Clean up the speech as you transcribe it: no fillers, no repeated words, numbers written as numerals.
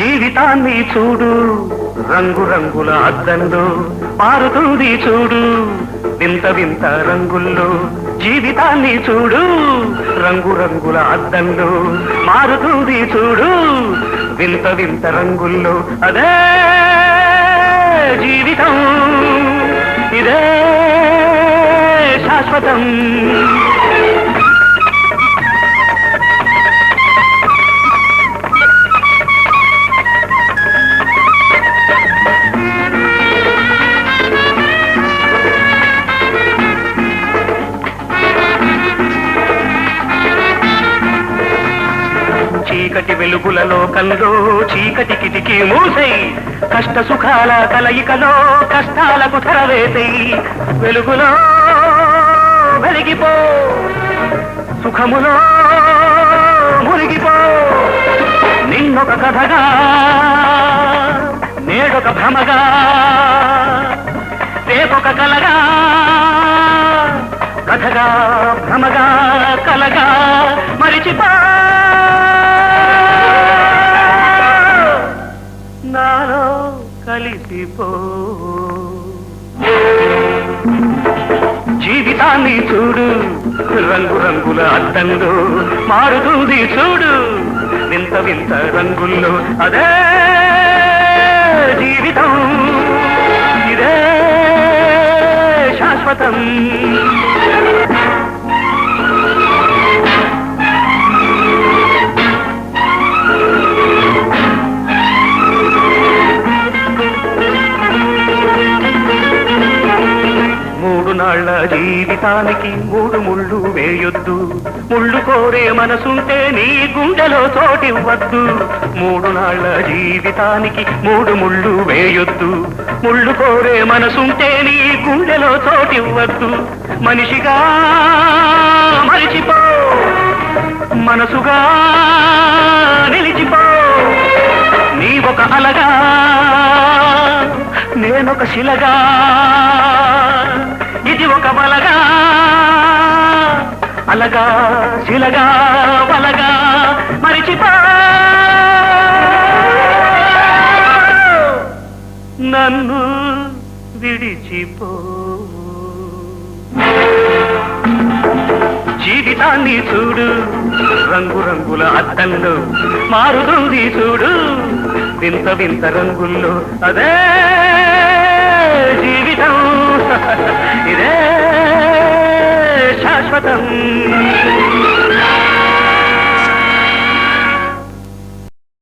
జీవితాన్ని చూడు రంగు రంగుల అద్దంలో మారుతుంది చూడు వింత వింత రంగుల్లో జీవితాన్ని చూడు రంగు రంగుల అద్దంలో మారుతుంది చూడు వింత వింత రంగుల్లో అదే జీవితం ఇదే శాశ్వతం చీకటి వెలుగుల లోకంలో చీకటి కిటికీ మూసై కష్ట సుఖాల కలయికలో కష్టాలకు తెరవేసై వెలుగులో వెలిగిపో సుఖములో మురిగిపో నిన్నొక కథగా నేడొక భ్రమగా రేపొక కలగా కథగా భ్రమగా కలగా మరిచిపో నాలో కలిసిపో జీవితాన్ని చూడు రంగు రంగుల అద్దంలో మారుతుంది చూడు వింత వింత రంగుల్లో అదే జీవితం ఇదే శాశ్వతం నాళ్ళ జీవితానికి మూడు ముళ్ళు వేయొద్దు ముళ్ళు కోరే మనసుంటే నీ గుండెలో చోటివ్వద్దు మూడు నాళ్ళ జీవితానికి మూడు ముళ్ళు వేయొద్దు ముళ్ళు కోరే మనసుంటే నీ గుండెలో చోటివ్వద్దు మనిషిగా మరిచిపో మనసుగా నిలిచిపో నీ ఒక అలగా నేనొక శిలగా ఇది ఒక వలగా అలగా శిలగా వలగా మరిచిపో నన్ను విడిచిపో జీవితాన్ని చూడు రంగు రంగుల అద్దంలో మారుతుంది చూడు వింత వింత రంగుల్లో అదే జీవితం ఇదే శాశ్వతం